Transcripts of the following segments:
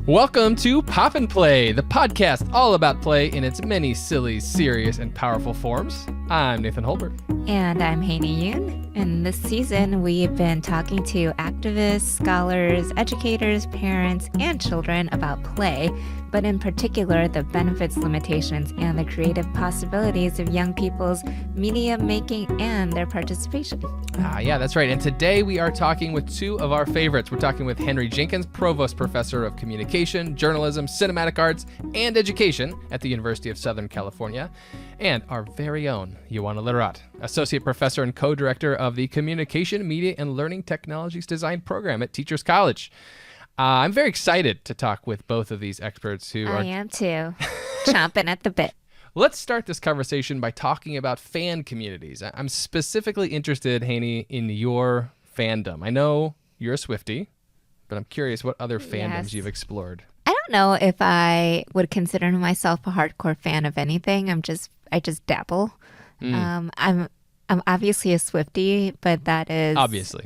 Welcome to Pop and Play, the podcast all about play in its many silly, serious, and powerful forms. I'm Nathan Holbert. And I'm Haeny Yoon. And this season, we've been talking to activists, scholars, educators, parents, and children about play, but in particular, the benefits, limitations, and the creative possibilities of young people's media making and their participation. Yeah, that's right. And today we are talking with two of our favorites. We're talking with Henry Jenkins, Provost Professor of Communication, Journalism, Cinematic Arts, and Education at the University of Southern California, and our very own Ioana Literat, Associate Professor and Co-Director of the Communication, Media, and Learning Technologies Design Program at Teachers College. I'm very excited to talk with both of these experts who I am too. Chomping at the bit. Let's start this conversation by talking about fan communities. I'm specifically interested, Haeny, in your fandom. I know you're a Swiftie, but I'm curious what other fandoms you've explored. I don't know if I would consider myself a hardcore fan of anything. I just dabble. I'm obviously a Swiftie, but that is obviously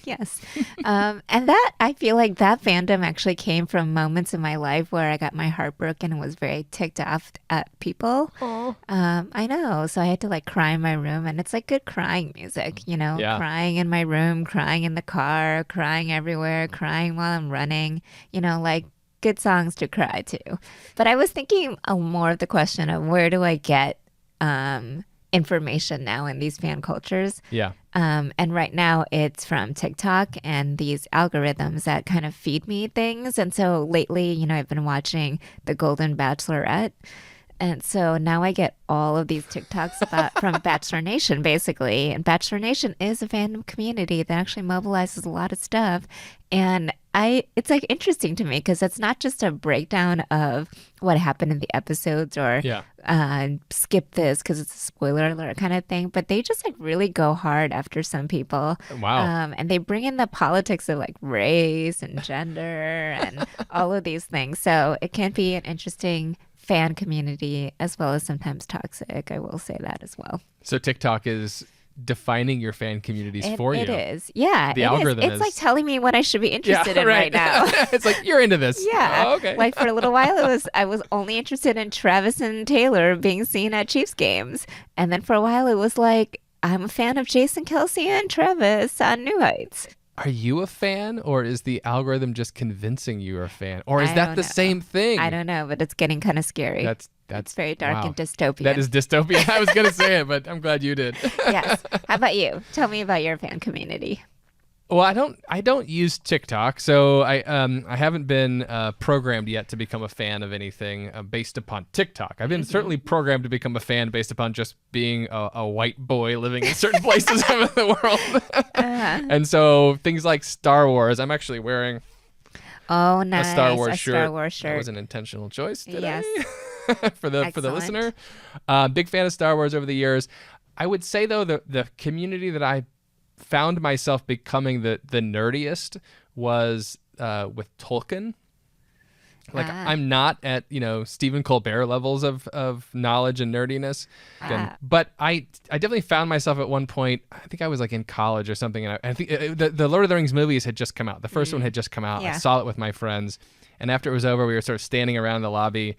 yes. And that I feel like that fandom actually came from moments in my life where I got my heart broken and was very ticked off at people. I know, so I had to like cry in my room, and it's like good crying music, you know, crying in my room, crying in the car, crying everywhere, crying while I'm running, you know, like good songs to cry to. But I was thinking more of the question of where do I get information now in these fan cultures. And right now it's from TikTok and these algorithms that kind of feed me things. And so lately, you know, I've been watching The Golden Bachelorette. And so now I get all of these TikToks from Bachelor Nation, basically. And Bachelor Nation is a fandom community that actually mobilizes a lot of stuff. And it's like interesting to me because it's not just a breakdown of what happened in the episodes or skip this because it's a spoiler alert kind of thing, but they just like really go hard after some people. Wow. And they bring in the politics of like race and gender and all of these things. So it can be an interesting fan community as well as sometimes toxic. I will say that as well. So TikTok is defining your fan communities for you. It is. Yeah. The algorithm It's like telling me what I should be interested in right now. It's like, you're into this. Yeah. Oh, okay. Like for a little while, I was only interested in Travis and Taylor being seen at Chiefs games. And then for a while, it was like, I'm a fan of Jason Kelce and Travis on New Heights. Are you a fan, or is the algorithm just convincing you are a fan? Or is that the same thing? I don't know, but it's getting kind of scary. It's very dark and dystopian. That is dystopian. I was going to say it, but I'm glad you did. Yes. How about you? Tell me about your fan community. Well, I don't use TikTok, so I haven't been programmed yet to become a fan of anything based upon TikTok. I've been certainly programmed to become a fan based upon just being a white boy living in certain places of the world. And so things like Star Wars, I'm actually wearing a Star Wars shirt. Star Wars shirt. That was an intentional choice today. Yes. for the listener. Big fan of Star Wars over the years. I would say though the community that I found myself becoming the nerdiest was with Tolkien. Like I'm not at, you know, Stephen Colbert levels of knowledge and nerdiness. But I definitely found myself at one point, I think I was like in college or something, and I think the Lord of the Rings movies had just come out. The first one had just come out. I saw it with my friends, and after it was over, we were sort of standing around the lobby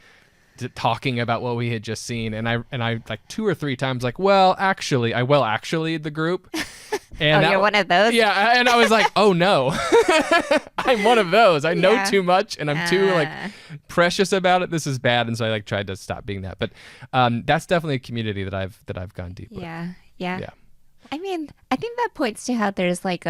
talking about what we had just seen, and I like 2 or 3 times like, I actually the group. And you're one of those? Yeah, and I was like, oh no, I'm one of those. I know too much, and I'm too like precious about it. This is bad, and so I like tried to stop being that. But that's definitely a community that I've gone deep with. Yeah. I mean, I think that points to how there's like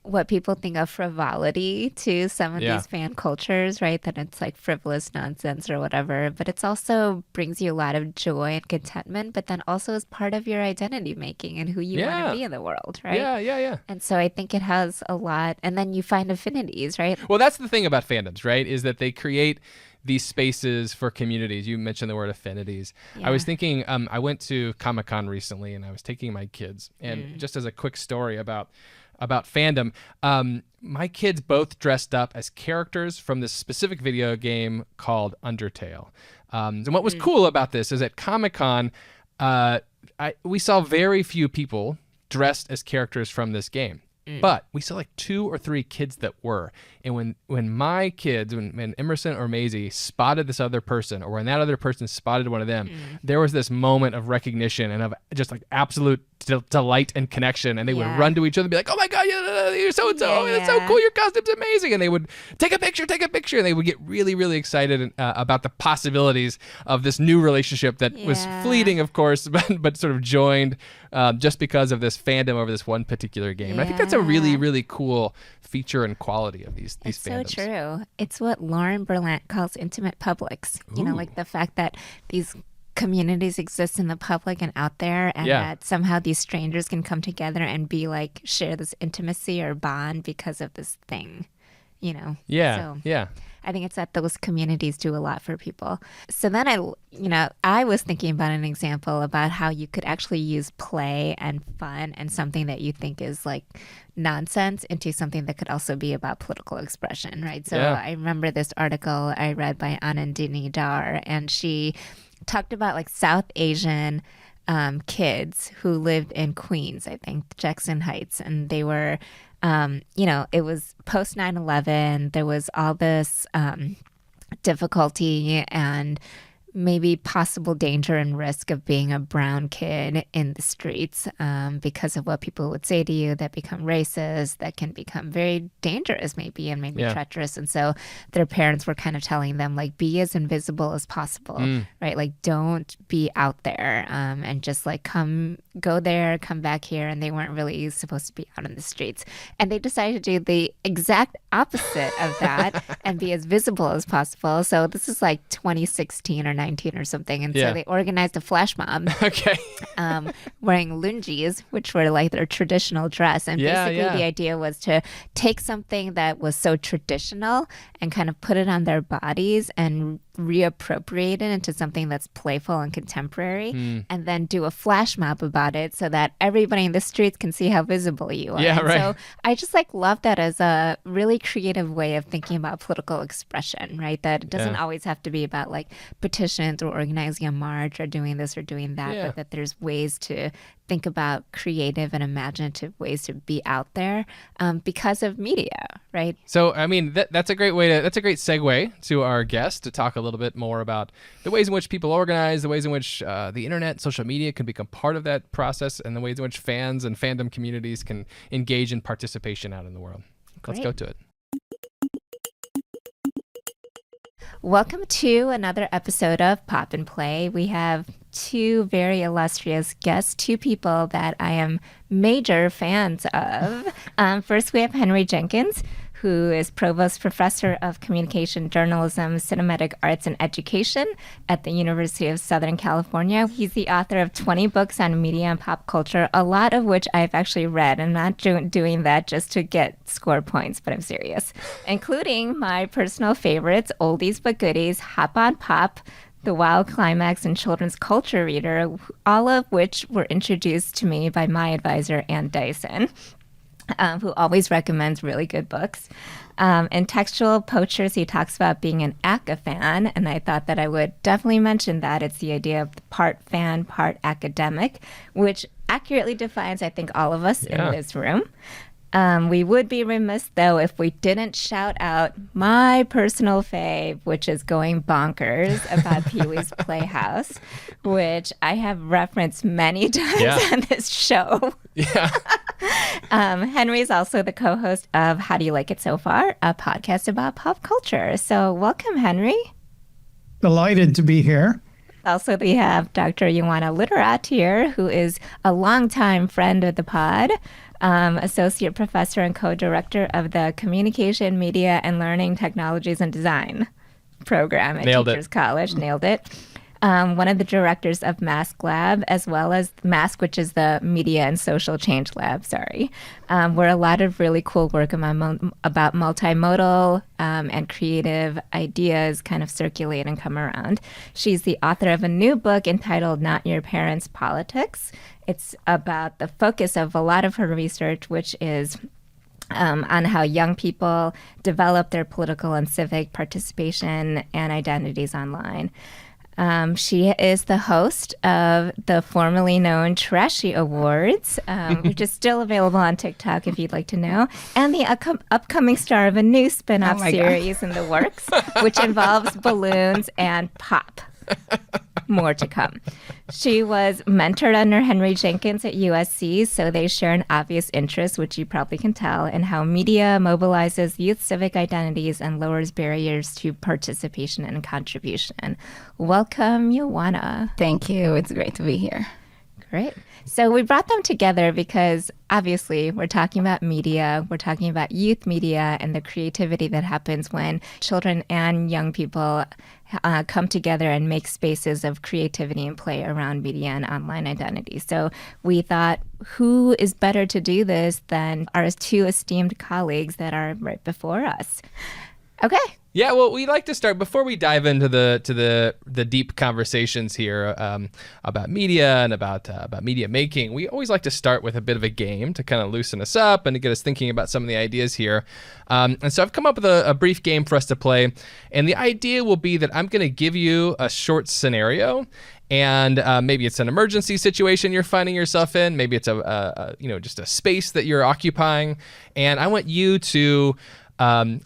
what people think of frivolity to some of these fan cultures, right? That it's like frivolous nonsense or whatever, but it's also brings you a lot of joy and contentment, but then also is part of your identity making and who you want to be in the world, right? Yeah. And so I think it has a lot, and then you find affinities, right? Well, that's the thing about fandoms, right? Is that they create these spaces for communities. You mentioned the word affinities. I was thinking, I went to Comic-Con recently, and I was taking my kids, and just as a quick story about fandom, my kids both dressed up as characters from this specific video game called Undertale. And what was cool about this is at Comic-Con, we saw very few people dressed as characters from this game. But we saw like 2 or 3 kids that were. And when my kids, when Emerson or Maisie spotted this other person, or when that other person spotted one of them, there was this moment of recognition and of just like absolute delight and connection. And they would run to each other and be like, oh my God, you're so-and-so. It's so cool. Your costume's amazing. And they would take a picture. And they would get really, really excited about the possibilities of this new relationship that was fleeting, of course, but sort of joined just because of this fandom over this one particular game. I think that's a really, really cool feature and quality of these fandoms. So true. It's what Lauren Berlant calls intimate publics. You know, like the fact that these communities exist in the public and out there, and that somehow these strangers can come together and be like, share this intimacy or bond because of this thing, you know? I think it's that those communities do a lot for people. So then I was thinking about an example about how you could actually use play and fun and something that you think is like nonsense into something that could also be about political expression, right? So I remember this article I read by Anandini Dar, and she talked about like South Asian kids who lived in Queens, I think, Jackson Heights, and they were it was post 9/11. There was all this difficulty and maybe possible danger and risk of being a brown kid in the streets because of what people would say to you that become racist, that can become very dangerous maybe and maybe treacherous. And so their parents were kind of telling them, like, be as invisible as possible, right? Like, don't be out there and just like go there, come back here. And they weren't really supposed to be out in the streets. And they decided to do the exact opposite of that and be as visible as possible. So this is like 2016 or 19 or something, and so they organized a flash mob wearing lungis, which were like their traditional dress, and basically the idea was to take something that was so traditional and kind of put it on their bodies and reappropriate it into something that's playful and contemporary, and then do a flash mob about it so that everybody in the streets can see how visible you are. So I just like love that as a really creative way of thinking about political expression, right? That it doesn't always have to be about like petitions or organizing a march or doing this or doing that, but that there's ways to think about creative and imaginative ways to be out there because of media, right? So, I mean, that's a great segue to our guest to talk a little bit more about the ways in which people organize, the ways in which the internet, social media can become part of that process, and the ways in which fans and fandom communities can engage in participation out in the world. Let's go to it. Welcome to another episode of Pop and Play. We have 2 very illustrious guests, 2 people that I am major fans of. First, we have Henry Jenkins, who is Provost Professor of Communication, Journalism, Cinematic Arts, and Education at the University of Southern California. He's the author of 20 books on media and pop culture, a lot of which I've actually read. I'm not doing that just to get score points, but I'm serious. Including my personal favorites, Oldies But Goodies, Hop on Pop, The Wild Climax, and Children's Culture Reader, all of which were introduced to me by my advisor, Ann Dyson, who always recommends really good books. In Textual Poachers, he talks about being an ACA fan, and I thought that I would definitely mention that. It's the idea of part fan, part academic, which accurately defines, I think, all of us in this room. We would be remiss, though, if we didn't shout out my personal fave, which is Going Bonkers about Pee-wee's Playhouse, which I have referenced many times on this show. Henry's also the co-host of How Do You Like It So Far, a podcast about pop culture. So welcome, Henry. Delighted to be here. Also, we have Dr. Ioana Literat here, who is a longtime friend of the pod, Associate Professor and Co-Director of the Communication, Media, and Learning Technologies and Design program at Teachers College. Nailed it. One of the directors of Mask Lab, as well as Mask, which is the Media and Social Change Lab, where a lot of really cool work about multimodal and creative ideas kind of circulate and come around. She's the author of a new book entitled Not Your Parents' Politics. It's about the focus of a lot of her research, which is on how young people develop their political and civic participation and identities online. She is the host of the formerly known Trashy Awards, which is still available on TikTok if you'd like to know, and the upcoming star of a new spin-off series in the works, which involves balloons and pop. More to come. She was mentored under Henry Jenkins at USC, so they share an obvious interest, which you probably can tell, in how media mobilizes youth civic identities and lowers barriers to participation and contribution. Welcome, Ioana. Thank you. It's great to be here. Great. So we brought them together because obviously we're talking about media, we're talking about youth media and the creativity that happens when children and young people come together and make spaces of creativity and play around media and online identity. So we thought, who is better to do this than our two esteemed colleagues that are right before us? Okay. Yeah, well, we like to start before we dive into the deep conversations here about media and about media making. We always like to start with a bit of a game to kind of loosen us up and to get us thinking about some of the ideas here. And so I've come up with a brief game for us to play, and the idea will be that I'm going to give you a short scenario. And maybe it's an emergency situation you're finding yourself in. Maybe it's just a space that you're occupying, and I want you to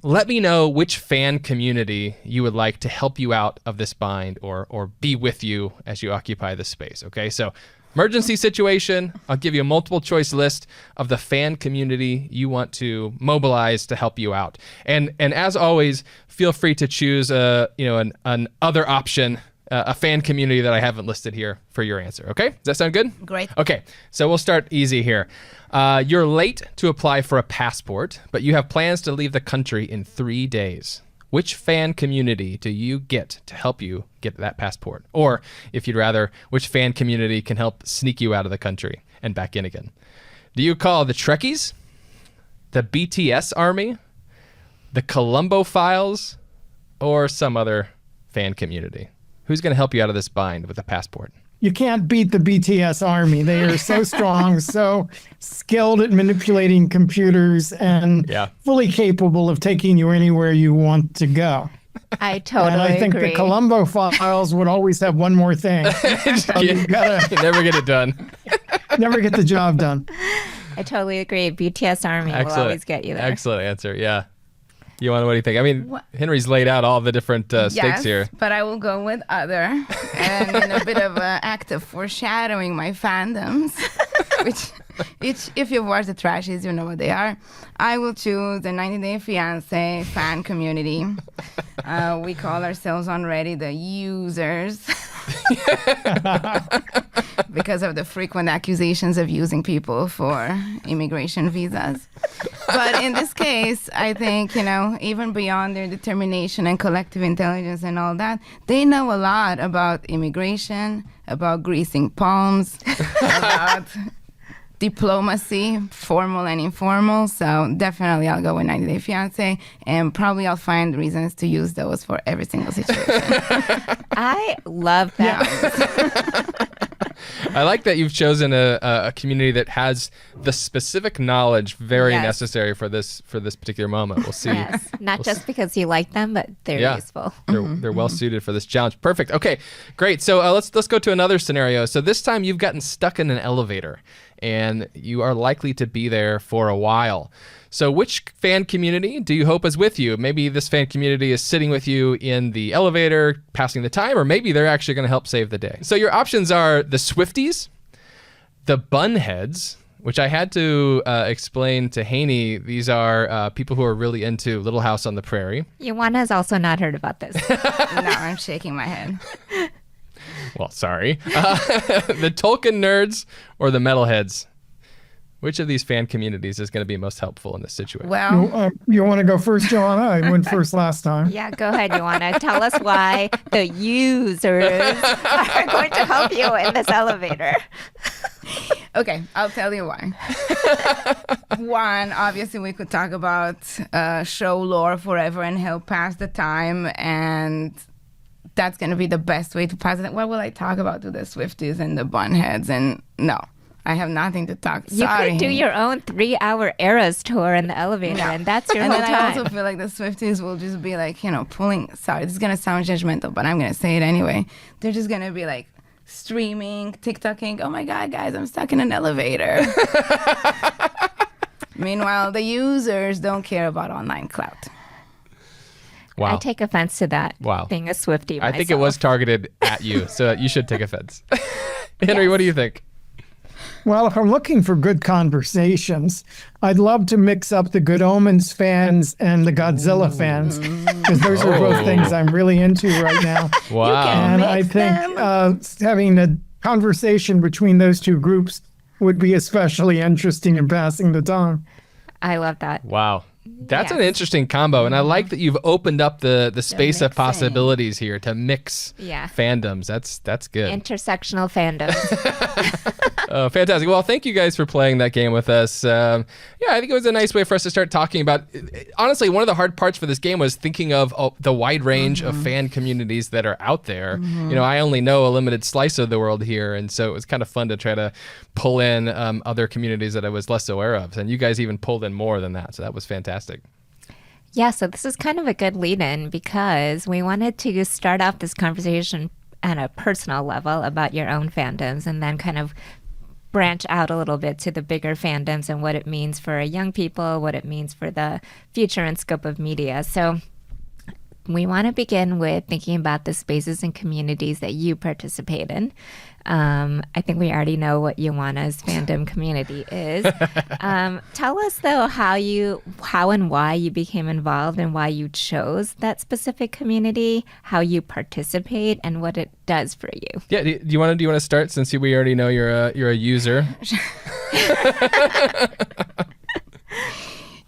let me know which fan community you would like to help you out of this bind or be with you as you occupy this space. Okay, so emergency situation, I'll give you a multiple choice list of the fan community you want to mobilize to help you out. And as always, feel free to choose an other option, a fan community that I haven't listed here for your answer. Okay, does that sound good? Great. Okay, so we'll start easy here. You're late to apply for a passport, but you have plans to leave the country in 3 days. Which fan community do you get to help you get that passport? Or, if you'd rather, which fan community can help sneak you out of the country and back in again? Do you call the Trekkies, the BTS Army, the Columbo Files, or some other fan community? Who's going to help you out of this bind with a passport? You can't beat the BTS Army. They are so strong, so skilled at manipulating computers, and fully capable of taking you anywhere you want to go. I totally agree. And I think the Columbo Files would always have one more thing. You never get it done. Never get the job done. I totally agree. BTS Army will always get you there. Excellent answer, yeah. Ioana, what do you think? I mean, Henry's laid out all the different stakes here. Yes, but I will go with other, and in a bit of an act of foreshadowing my fandoms, which if you've watched the Trashies, you know what they are. I will choose the 90 Day Fiancé fan community. We call ourselves already the users. Because of the frequent accusations of using people for immigration visas. But in this case, I think, even beyond their determination and collective intelligence and all that, they know a lot about immigration, about greasing palms, about diplomacy, formal and informal. So definitely I'll go with 90 Day Fiancé, and probably I'll find reasons to use those for every single situation. I love that. I like that you've chosen a community that has the specific knowledge very necessary for this particular moment. We'll see. Yes. Not just because you like them, but they're useful. They're well suited for this challenge. Perfect. Okay, great. So let's go to another scenario. So this time you've gotten stuck in an elevator, and you are likely to be there for a while. So which fan community do you hope is with you? Maybe this fan community is sitting with you in the elevator, passing the time, or maybe they're actually going to help save the day. So your options are the Swifties, the Bunheads, which I had to explain to Haeny. These are people who are really into Little House on the Prairie. Ioana has also not heard about this. No, I'm shaking my head. Well, sorry. The Tolkien nerds or the metalheads? Which of these fan communities is going to be most helpful in this situation? Well, you want to go first, Joanna? I went first last time. Yeah, go ahead, Ioana. Tell us why the users are going to help you in this elevator. Okay, I'll tell you why. One, obviously we could talk about show lore forever and help pass the time, and that's going to be the best way to pass it. What will I talk about to the Swifties and the Bunheads? And no. I have nothing to talk. You Sorry. could do your own 3-hour Eras tour in the elevator, and that's your and whole then time. I also feel like the Swifties will just be like, pulling. Sorry, this is gonna sound judgmental, but I'm gonna say it anyway. They're just gonna be like streaming, TikToking. Oh my God, guys, I'm stuck in an elevator. Meanwhile, the users don't care about online clout. Wow. I take offense to that. Wow. Being a Swiftie myself. I think it was targeted at you, so you should take offense. Henry, what do you think? Well, if I'm looking for good conversations, I'd love to mix up the Good Omens fans and the Godzilla fans, because those are both things I'm really into right now. Wow. And I think having a conversation between those two groups would be especially interesting in passing the time. I love that. Wow. That's an interesting combo, and I like that you've opened up the space of possibilities here to mix fandoms. That's good. Intersectional fandoms. Fantastic. Well, thank you guys for playing that game with us. I think it was a nice way for us to start talking about. Honestly, one of the hard parts for this game was thinking of the wide range of fan communities that are out there. I only know a limited slice of the world here, and so it was kind of fun to try to pull in other communities that I was less aware of. And you guys even pulled in more than that, so that was fantastic. Yeah, so this is kind of a good lead-in because we wanted to start off this conversation at a personal level about your own fandoms and then kind of branch out a little bit to the bigger fandoms and what it means for young people, what it means for the future and scope of media. So we want to begin with thinking about the spaces and communities that you participate in. I think we already know what Ioana's fandom community is. Tell us, though, how and why you became involved and why you chose that specific community, how you participate, and what it does for you. Yeah, do you want to start since we already know you're a user?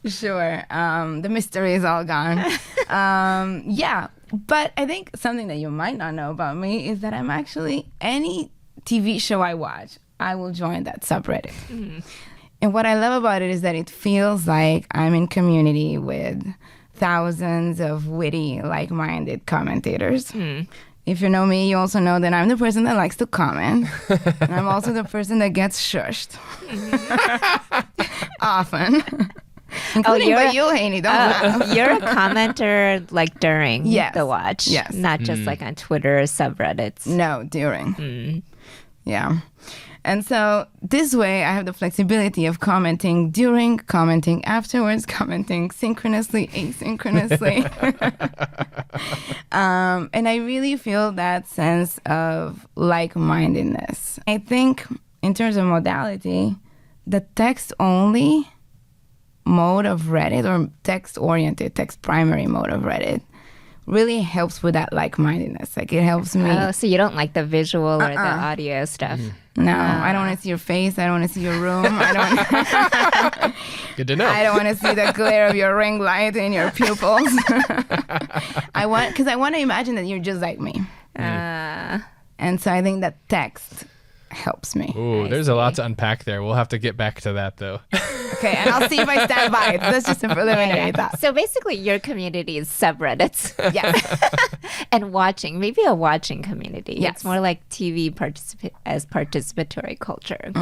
Sure. The mystery is all gone. But I think something that you might not know about me is that I'm actually any TV show I watch, I will join that subreddit. And what I love about it is that it feels like I'm in community with thousands of witty, like-minded commentators. If you know me, you also know that I'm the person that likes to comment. And I'm also the person that gets shushed. Often. Including by you, Haeny. Don't laugh. You're a commenter like during the watch. Yes. Not just like on Twitter or subreddits. No, during. Yeah. And so this way I have the flexibility of commenting during, commenting afterwards, commenting synchronously, asynchronously. And I really feel that sense of like-mindedness. I think in terms of modality, the text-only mode of Reddit or text-oriented, text-primary mode of Reddit really helps with that like-mindedness. Like it helps me. Oh, so you don't like the visual or the audio stuff? No, I don't want to see your face. I don't want to see your room. Good to know. I don't want to see the glare of your ring light in your pupils. Because I want to imagine that you're just like me. And so I think that text helps me. Ooh, there's a lot to unpack there. We'll have to get back to that, though. Okay, and I'll see if I stand by it. That's just a preliminary thought. So basically, your community is subreddits. Yeah. And watching, maybe a watching community. Yes. It's more like TV as participatory culture.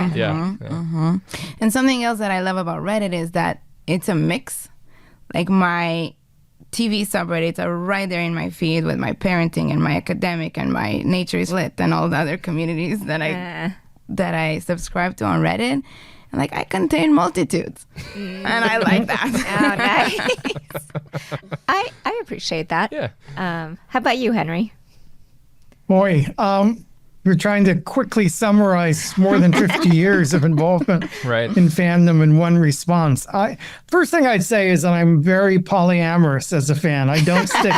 And something else that I love about Reddit is that it's a mix. Like my TV subreddits are right there in my feed with my parenting and my academic and my nature is lit and all the other communities that I subscribe to on Reddit. And like I contain multitudes. And I like that. Oh, nice. I appreciate that. Yeah. How about you, Henry? Boy, you're trying to quickly summarize more than 50 years of involvement in fandom in one response. First thing I'd say is that I'm very polyamorous as a fan. I don't stick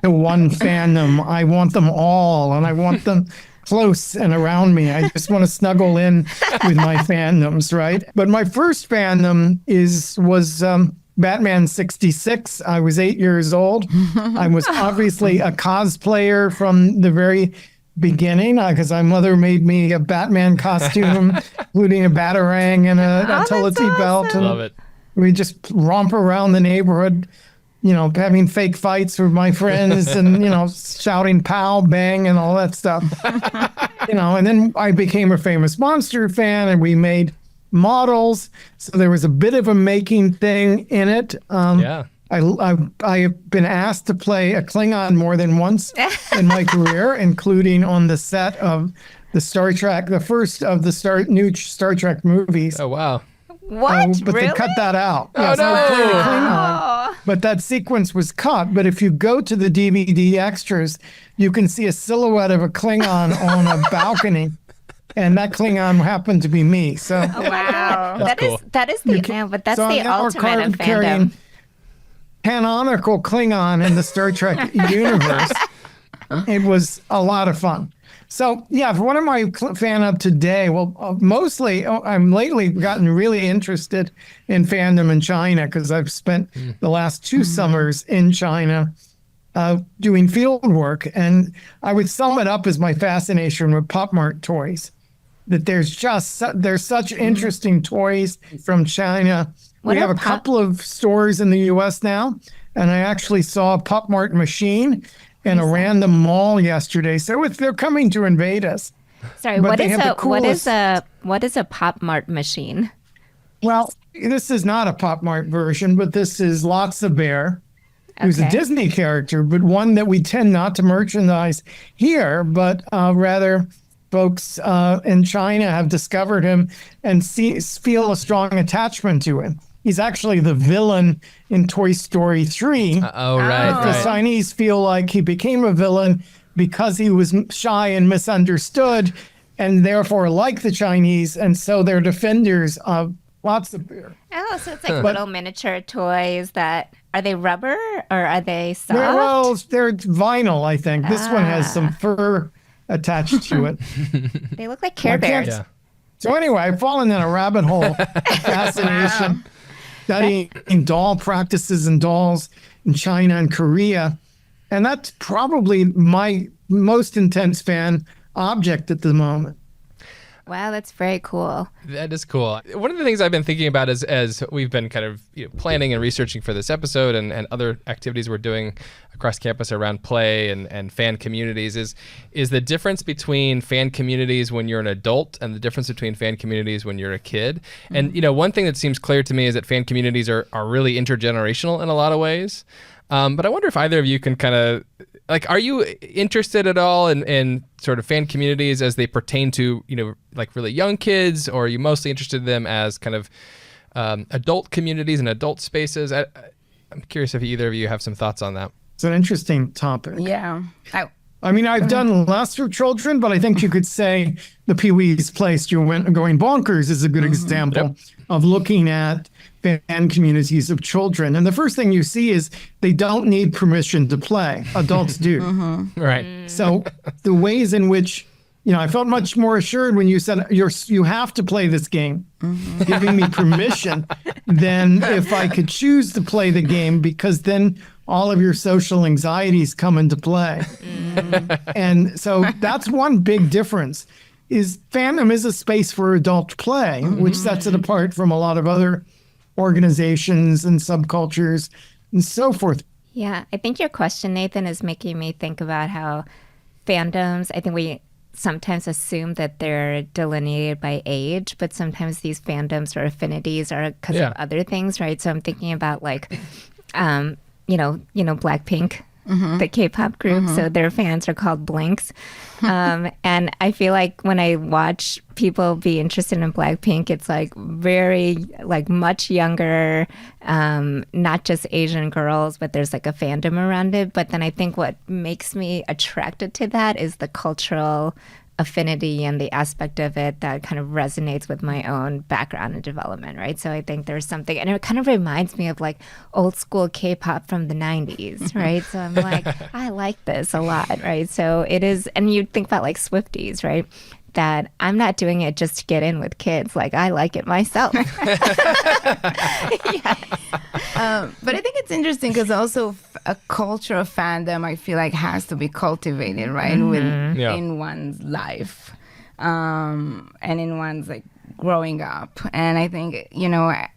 to one fandom. I want them all, and I want them close and around me. I just want to snuggle in with my fandoms, right? But my first fandom was Batman 66. I was 8 years old. I was obviously a cosplayer from the very beginning because my mother made me a Batman costume, including a Batarang and a Tulsi belt. And love it. we just romp around the neighborhood, having fake fights with my friends and, shouting pow, bang, and all that stuff. And then I became a famous monster fan, and we made models. So there was a bit of a making thing in it. Yeah. I have been asked to play a Klingon more than once in my career, including on the set of the first of the new Star Trek movies. Oh, wow. What? But really? they cut that out. Oh, Yes, no. I played a Klingon, but that sequence was cut. But if you go to the DVD extras, you can see a silhouette of a Klingon on a balcony. And that Klingon happened to be me. So Wow. That's cool. That is the ultimate of fandom. Canonical Klingon in the Star Trek universe. It was a lot of fun. So, yeah, what am I fan of today? Well, mostly I'm lately gotten really interested in fandom in China because I've spent the last 2 summers in China doing field work. And I would sum it up as my fascination with Pop Mart toys. That there's such interesting toys from China. We have a couple of stores in the U.S. now, and I actually saw a Pop Mart machine in a random mall yesterday. So they're coming to invade us. Sorry, what is a Pop Mart machine? Well, this is not a Pop Mart version, but this is Lotsa Bear, who's a Disney character, but one that we tend not to merchandise here, but rather folks in China have discovered him and feel a strong attachment to him. He's actually the villain in Toy Story 3. The Chinese feel like he became a villain because he was shy and misunderstood, and therefore like the Chinese, and so they're defenders of lots of beer. Oh, so it's like little miniature toys are they rubber or are they soft? They're vinyl, I think. This one has some fur attached to it. They look like Care Bears. Yeah. So anyway, I've fallen in a rabbit hole of fascination. Studying doll practices and dolls in China and Korea. And that's probably my most intense fan object at the moment. Wow, that's very cool. That is cool. One of the things I've been thinking about as we've been kind of planning and researching for this episode and other activities we're doing across campus around play and fan communities is the difference between fan communities when you're an adult and the difference between fan communities when you're a kid. And one thing that seems clear to me is that fan communities are really intergenerational in a lot of ways. But I wonder if either of you can kind of, are you interested at all in sort of fan communities as they pertain to, like really young kids, or are you mostly interested in them as kind of adult communities and adult spaces? I'm curious if either of you have some thoughts on that. It's an interesting topic. Yeah. I mean, I've done less for children, but I think you could say the Pee-wee's Playland Going Bonkers is a good example of looking at fan communities of children. And the first thing you see is they don't need permission to play. Adults do. Right. So the ways in which, I felt much more assured when you said you have to play this game, giving me permission, than if I could choose to play the game, because then all of your social anxieties come into play. And so that's one big difference, is fandom is a space for adult play, which sets it apart from a lot of other organizations and subcultures and so forth. Yeah, I think your question, Nathan, is making me think about how fandoms, I think we sometimes assume that they're delineated by age, but sometimes these fandoms or affinities are because of other things, right? So I'm thinking about Blackpink, the K-pop group. So their fans are called Blinks. And I feel like when I watch people be interested in Blackpink, it's very much younger, not just Asian girls, but there's a fandom around it. But then I think what makes me attracted to that is the cultural affinity and the aspect of it that kind of resonates with my own background and development, right? So I think there's something, and it kind of reminds me of old school K-pop from the 90s, right? So I'm I like this a lot, right? So it is, and you think about Swifties, right? That I'm not doing it just to get in with kids. I like it myself. But I think it's interesting because also a culture of fandom, I feel has to be cultivated, right? In one's life and in one's growing up. And I think,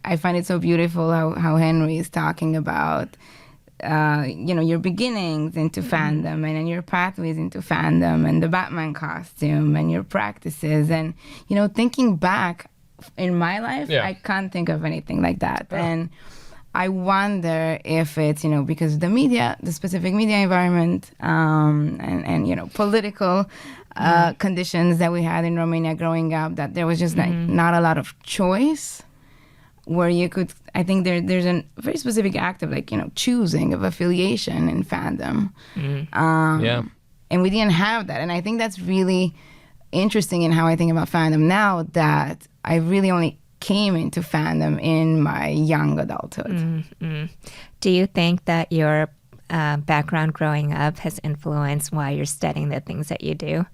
I find it so beautiful how Henry is talking about your beginnings into fandom, and then your pathways into fandom, and the Batman costume, and your practices. And, thinking back in my life, I can't think of anything like that. And I wonder if it's, because the specific media environment, and political conditions that we had in Romania growing up, that there was just not a lot of choice where you could, I think there's a very specific act of choosing of affiliation in fandom. And we didn't have that. And I think that's really interesting in how I think about fandom now, that I really only came into fandom in my young adulthood. Do you think that your background growing up has influenced why you're studying the things that you do?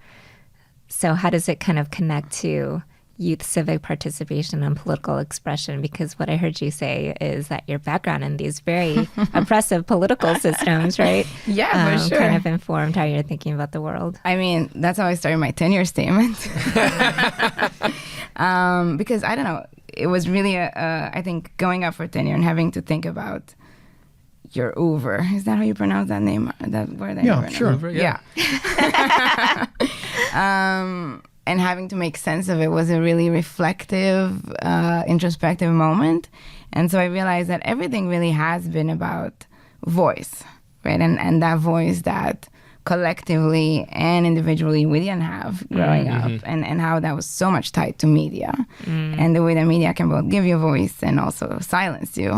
So how does it kind of connect to youth civic participation and political expression? Because what I heard you say is that your background in these very oppressive political systems, right? Yeah, for sure. Kind of informed how you're thinking about the world. I mean, that's how I started my tenure statement. Because I don't know, it was really I think going up for tenure and having to think about your over. Is that how you pronounce that name? That word? Yeah, sure. Over, yeah. And having to make sense of it was a really reflective, introspective moment. And so I realized that everything really has been about voice, right? And that voice that collectively and individually we didn't have growing up, and how that was so much tied to media, and the way that media can both give you a voice and also silence you.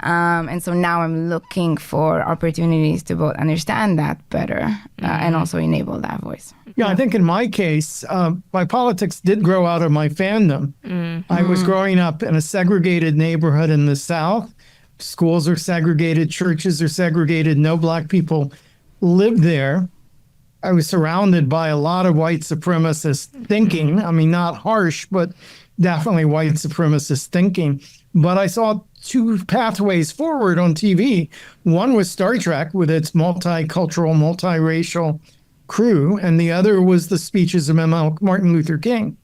And so now I'm looking for opportunities to both understand that better and also enable that voice. Yeah, I think in my case, my politics did grow out of my fandom. I was growing up in a segregated neighborhood in the South. Schools are segregated, churches are segregated, no Black people lived there. I was surrounded by a lot of white supremacist thinking. I mean, not harsh, but definitely white supremacist thinking. But I saw two pathways forward on TV. One was Star Trek with its multicultural, multiracial crew, and the other was the speeches of Martin Luther King.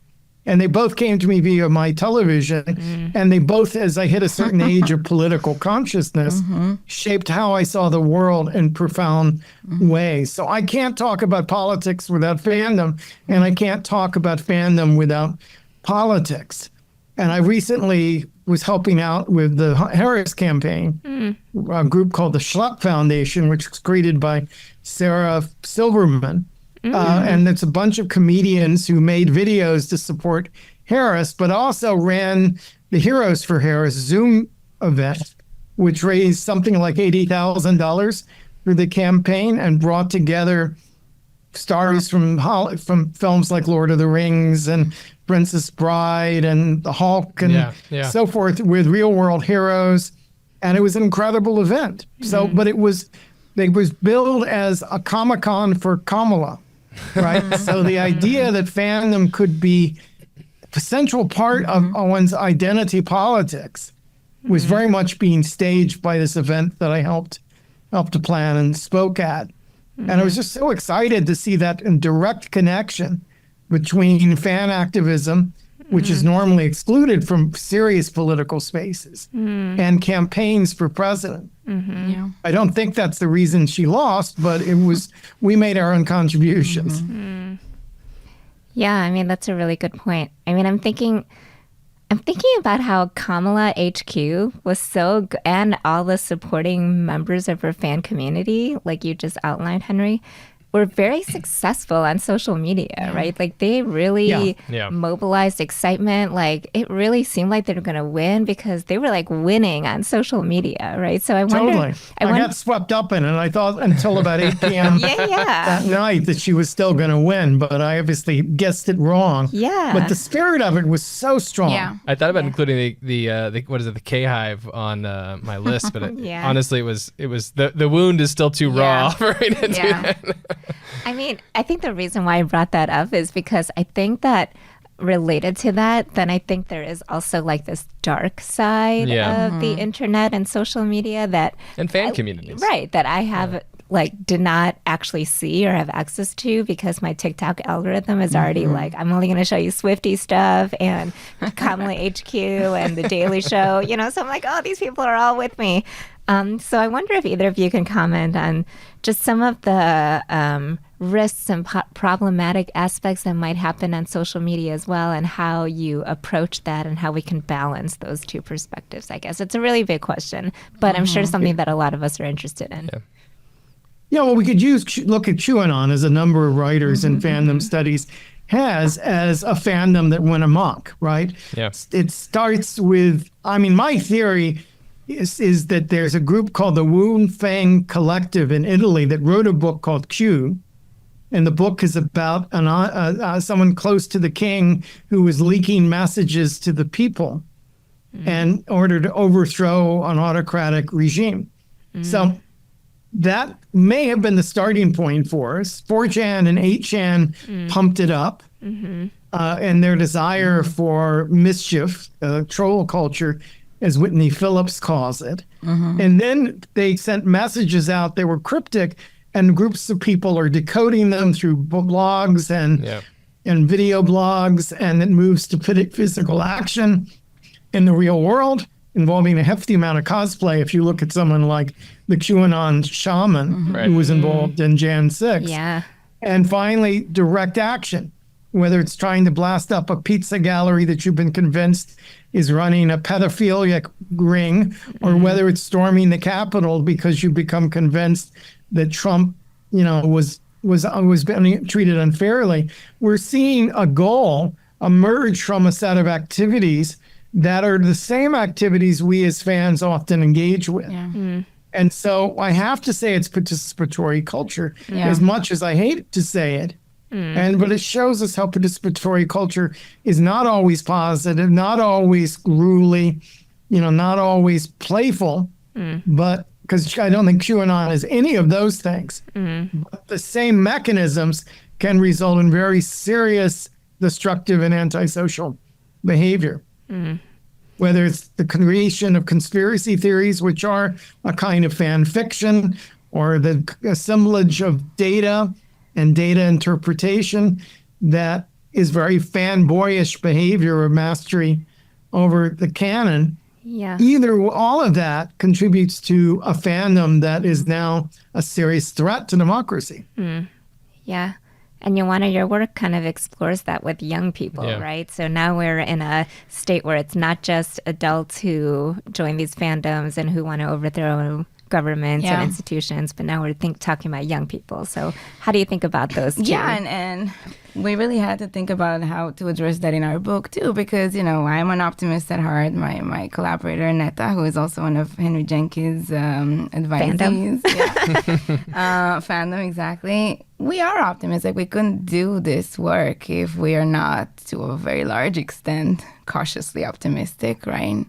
And they both came to me via my television, and they both, as I hit a certain age of political consciousness, shaped how I saw the world in profound ways. So I can't talk about politics without fandom, and I can't talk about fandom without politics. And I recently was helping out with the Harris campaign, a group called the Schlupp Foundation, which was created by Sarah Silverman. And it's a bunch of comedians who made videos to support Harris, but also ran the Heroes for Harris Zoom event, which raised something like $80,000 for the campaign and brought together stars from films like Lord of the Rings and Princess Bride and The Hulk and so forth with real world heroes. And it was an incredible event. So, but it was billed as a Comic-Con for Kamala, right? So the idea that fandom could be a central part of one's identity politics was very much being staged by this event that I helped to plan and spoke at. And I was just so excited to see that in direct connection between fan activism, which is normally excluded from serious political spaces, and campaigns for president. I don't think that's the reason she lost, but we made our own contributions. Yeah, I mean, that's a really good point. I mean, I'm thinking about how Kamala HQ was so good, and all the supporting members of her fan community, like you just outlined, Henry, were very successful on social media, right? Like they really mobilized excitement. Like it really seemed like they were going to win because they were like winning on social media, right? So I wonder. I got swept up in it. I thought until about 8 p.m. that night that she was still going to win, but I obviously guessed it wrong. Yeah. But the spirit of it was so strong. Yeah. I thought about including the what is it, the K-Hive on my list, but honestly, it was the wound is still too raw for me to do that. I mean, I think the reason why I brought that up is because I think that related to that, then I think there is also like this dark side of the internet and social media and fan communities. Right. That I have did not actually see or have access to because my TikTok algorithm is already like, I'm only going to show you Swiftie stuff and Kamala HQ and The Daily Show, so I'm like, oh, these people are all with me. So I wonder if either of you can comment on just some of the risks and problematic aspects that might happen on social media as well, and how you approach that and how we can balance those two perspectives, I guess. It's a really big question, but I'm sure it's something that a lot of us are interested in. Yeah, well, we could look at QAnon, as a number of writers in fandom studies has, as a fandom that went amok, right? Yeah. It starts with, my theory is that there's a group called the Wu Fang Collective in Italy that wrote a book called Q. And the book is about someone close to the king who was leaking messages to the people in order to overthrow an autocratic regime. So that may have been the starting point for us. 4chan and 8chan pumped it up. And their desire for mischief, troll culture, as Whitney Phillips calls it. And then they sent messages out. They were cryptic, and groups of people are decoding them through blogs and video blogs, and it moves to physical action in the real world, involving a hefty amount of cosplay. If you look at someone like the QAnon shaman who was involved in Jan 6. Yeah. And finally, direct action, whether it's trying to blast up a pizza gallery that you've been convinced is running a pedophilic ring, or whether it's storming the Capitol because you become convinced that Trump, was being treated unfairly. We're seeing a goal emerge from a set of activities that are the same activities we as fans often engage with. Yeah. And so I have to say it's participatory culture, as much as I hate to say it. But it shows us how participatory culture is not always positive, not always gruely, not always playful, but because I don't think QAnon is any of those things. But the same mechanisms can result in very serious destructive and antisocial behavior. Whether it's the creation of conspiracy theories, which are a kind of fan fiction, or the assemblage of data and data interpretation that is very fanboyish behavior or mastery over the canon. Yeah. Either all of that contributes to a fandom that is now a serious threat to democracy. Yeah. And Ioana, your work kind of explores that with young people, right? So now we're in a state where it's not just adults who join these fandoms and who want to overthrow governments and institutions, but now we're talking about young people. So how do you think about those two? Yeah, and we really had to think about how to address that in our book too, because I'm an optimist at heart. My collaborator Neta, who is also one of Henry Jenkins' advisees, Fandom, exactly. We are optimistic. We couldn't do this work if we are not, to a very large extent, cautiously optimistic, right?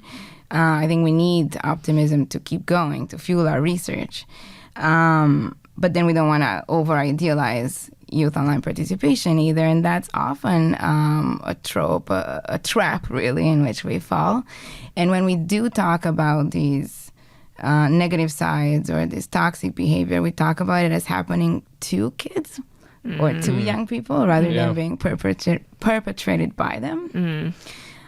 I think we need optimism to keep going, to fuel our research. But then we don't want to over-idealize youth online participation either. And that's often a trope, a trap, really, in which we fall. And when we do talk about these negative sides or this toxic behavior, we talk about it as happening to kids or to young people rather than being perpetrated by them.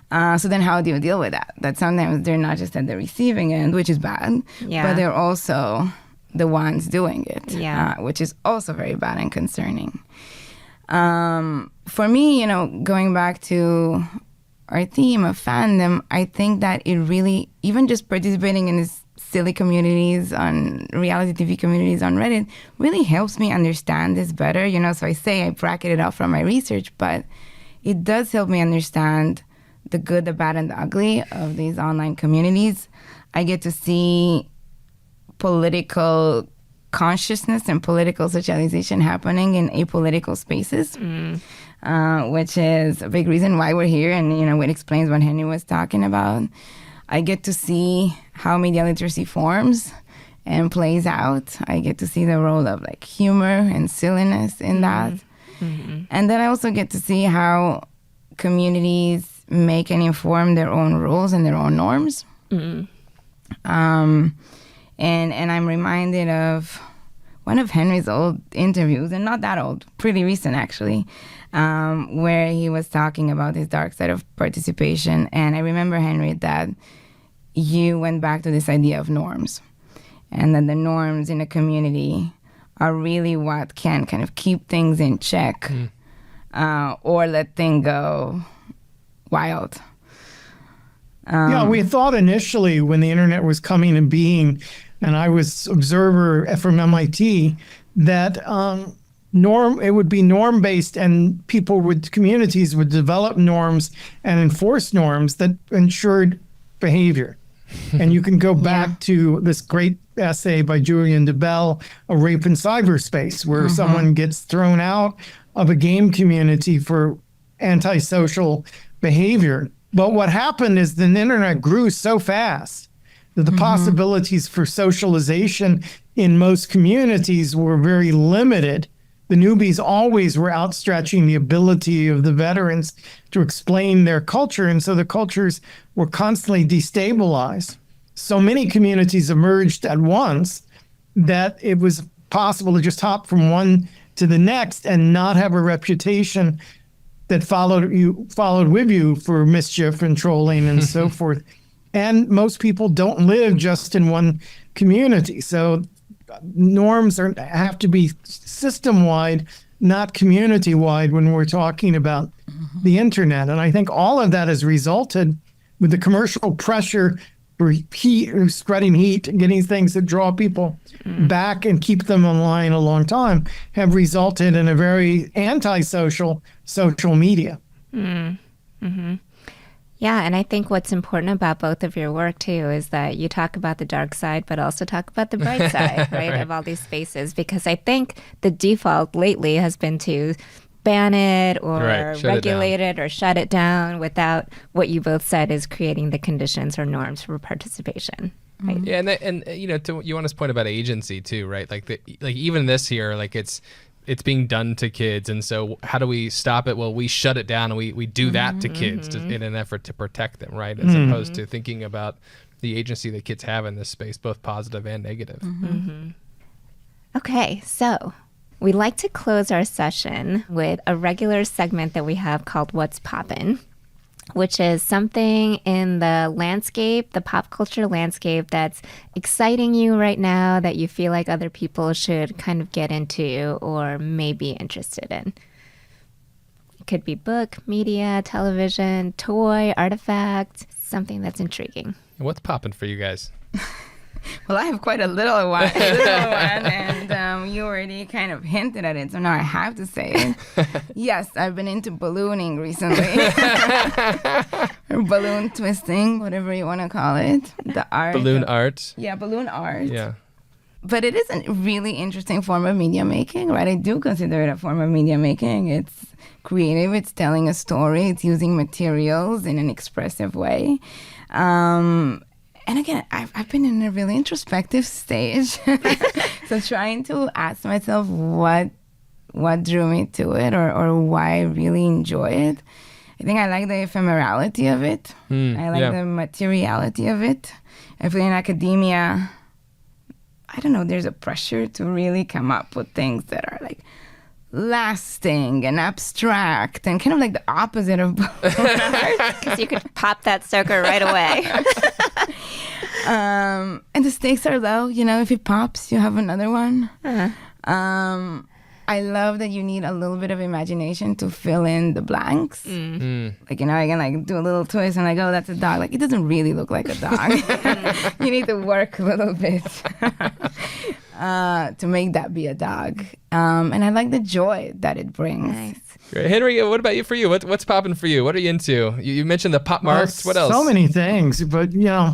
So then how do you deal with that? That sometimes they're not just at the receiving end, which is bad, but they're also the ones doing it, which is also very bad and concerning. For me, going back to our theme of fandom, I think that it really, even just participating in these silly communities, on reality TV communities on Reddit, really helps me understand this better. So I say I bracket it out from my research, but it does help me understand the good, the bad, and the ugly of these online communities. I get to see political consciousness and political socialization happening in apolitical spaces, which is a big reason why we're here, and it explains what Henry was talking about. I get to see how media literacy forms and plays out. I get to see the role of humor and silliness in that. And then I also get to see how communities make and inform their own rules and their own norms. And I'm reminded of one of Henry's old interviews, and not that old, pretty recent actually, where he was talking about his dark side of participation. And I remember, Henry, that you went back to this idea of norms. and that the norms in a community are really what can kind of keep things in check or let things go wild. We thought initially when the internet was coming into being, and I was observer from MIT, that it would be norm-based, and communities would develop norms and enforce norms that ensured behavior. And you can go back to this great essay by Julian DeBell, A Rape in Cyberspace, where someone gets thrown out of a game community for antisocial behavior. But what happened is the internet grew so fast that the possibilities for socialization in most communities were very limited. The newbies always were outstretching the ability of the veterans to explain their culture, and so the cultures were constantly destabilized. So many communities emerged at once that it was possible to just hop from one to the next and not have a reputation that followed with you for mischief and trolling and so forth. And most people don't live just in one community. So norms have to be system-wide, not community-wide when we're talking about the internet. And I think all of that has resulted with the commercial pressure for spreading heat, getting things that draw people back and keep them online a long time, have resulted in a very antisocial social media. Yeah, and I think what's important about both of your work, too, is that you talk about the dark side, but also talk about the bright side, right, of all these spaces. Because I think the default lately has been to ban it or regulate it or shut it down without what you both said is creating the conditions or norms for participation. Right? Yeah, and you know, to Ioana's point about agency, too, right? Like even this here, like it's being done to kids, and so how do we stop it? Well, we shut it down, and we do that to kids in an effort to protect them, right? As opposed to thinking about the agency that kids have in this space, both positive and negative. Okay, so we like to close our session with a regular segment that we have called What's Poppin', which is something in the landscape, the pop culture landscape, that's exciting you right now that you feel like other people should kind of get into or may be interested in. It could be book, media, television, toy, artifact, something that's intriguing. What's popping for you guys? Well, I have quite a little one, and you already kind of hinted at it, so now I have to say it. Yes, I've been into ballooning recently. Or balloon twisting, whatever you want to call it. The art. Balloon art. Yeah, balloon art. Yeah. But it is a really interesting form of media making, right? I do consider it a form of media making. It's creative. It's telling a story. It's using materials in an expressive way. And again, I've been in a really introspective stage. So trying to ask myself what drew me to it or why I really enjoy it. I think I like the ephemerality of it. I like the materiality of it. I feel in academia, I don't know, there's a pressure to really come up with things that are like lasting and abstract and kind of like the opposite of balloon art. Because you could pop that sucker right away. And the stakes are low. You know, if it pops, you have another one. I love that you need a little bit of imagination to fill in the blanks. Like, you know, I can like do a little twist and like, oh, that's a dog. Like, it doesn't really look like a dog. You need to work a little bit to make that be a dog. And I like the joy that it brings. Nice. Great. Henry, what about you? For you, what's popping for you? What are you into? You mentioned the pop marks. What else? So many things, but you know,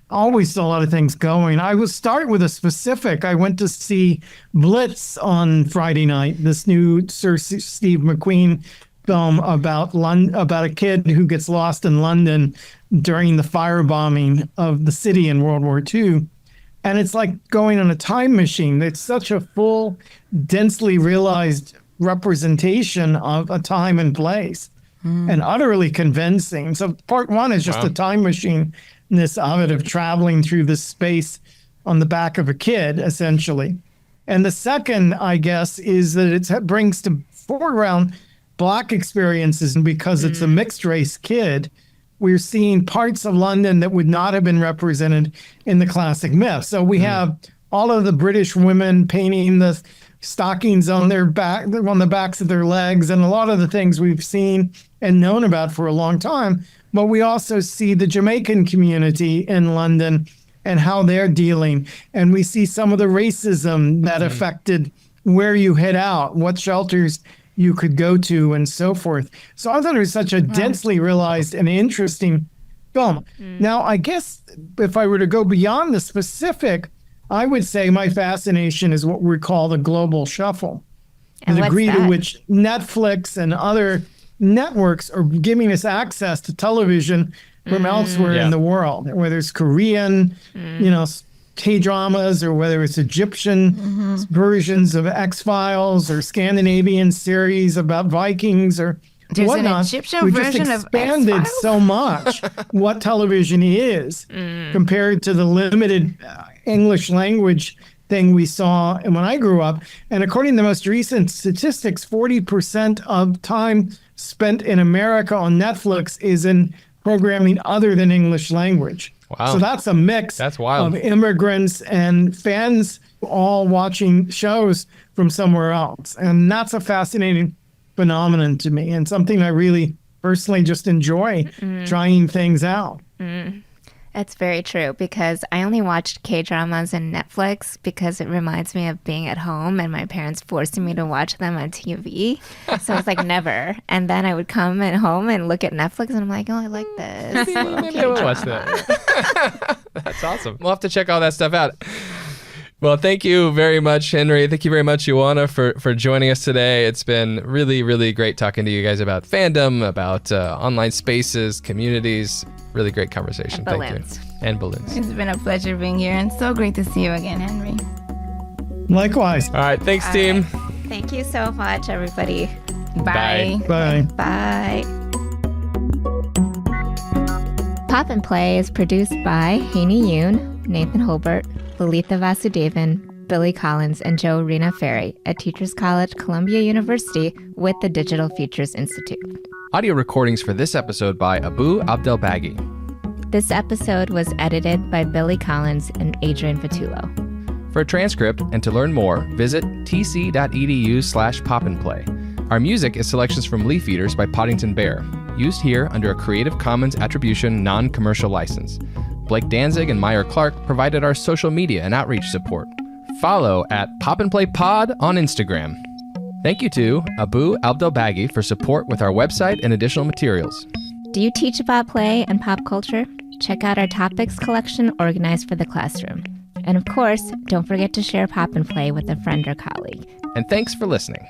always a lot of things going. I will start with a specific. I went to see Blitz on Friday night, this new Sir Steve McQueen film about a kid who gets lost in London during the firebombing of the city in World War II. And it's like going on a time machine. It's such a full, densely realized representation of a time and place and utterly convincing. So part one is just a time machine, this of it of traveling through this space on the back of a kid, essentially. And the second, I guess, is that it brings to foreground Black experiences, and because it's a mixed race kid, we're seeing parts of London that would not have been represented in the classic myth. So we have all of the British women painting the stockings on their back, on the backs of their legs, and a lot of the things we've seen and known about for a long time. But we also see the Jamaican community in London and how they're dealing. And we see some of the racism that affected where you head out, what shelters you could go to, and so forth. So I thought it was such a densely realized and interesting film. Now, I guess if I were to go beyond the specific, I would say my fascination is what we call the global shuffle. And the degree what's to that? which Netflix and other networks are giving us access to television from elsewhere in the world, whether it's Korean, K-dramas, or whether it's Egyptian versions of X-Files or Scandinavian series about Vikings or There's whatnot. an Egyptian We version just of expanded X-Files? so much what television is compared to the limited English language thing we saw when I grew up. And according to the most recent statistics, 40% of time spent in America on Netflix is in programming other than English language. Wow. So that's a mix That's wild. of immigrants and fans all watching shows from somewhere else. And that's a fascinating phenomenon to me and something I really personally just enjoy trying things out. That's very true, because I only watched K-dramas and Netflix because it reminds me of being at home and my parents forcing me to watch them on TV. So it's like never. And then I would come at home and look at Netflix and I'm like, oh, I like this. Maybe I will watch that. That's awesome. We'll have to check all that stuff out. Well, thank you very much, Henry. Thank you very much, Ioana, for joining us today. It's been really, really great talking to you guys about fandom, about online spaces, communities. Really great conversation. And Thank balloons. you. And balloons. It's been a pleasure being here, and so great to see you again, Henry. Likewise. All right. Thanks, All team. right. Thank you so much, everybody. Bye. Bye. Bye. Pop and Play is produced by Haeny Yoon, Nathan Holbert, Lalitha Vasudevan, Billy Collins, and Joe Rena Ferry at Teachers College, Columbia University with the Digital Futures Institute. Audio recordings for this episode by Abu Abdelbaghi. This episode was edited by Billy Collins and Adrian Vitullo. For a transcript and to learn more, visit tc.edu/popandplay. Our music is selections from Leaf Eaters by Poddington Bear, used here under a Creative Commons Attribution Non-Commercial License. Blake Danzig and Meyer Clark provided our social media and outreach support. Follow at Pop and Play Pod on Instagram. Thank you to Abu Abdelbaghi for support with our website and additional materials. Do you teach about play and pop culture? Check out our topics collection organized for the classroom. And of course, don't forget to share Pop and Play with a friend or colleague. And thanks for listening.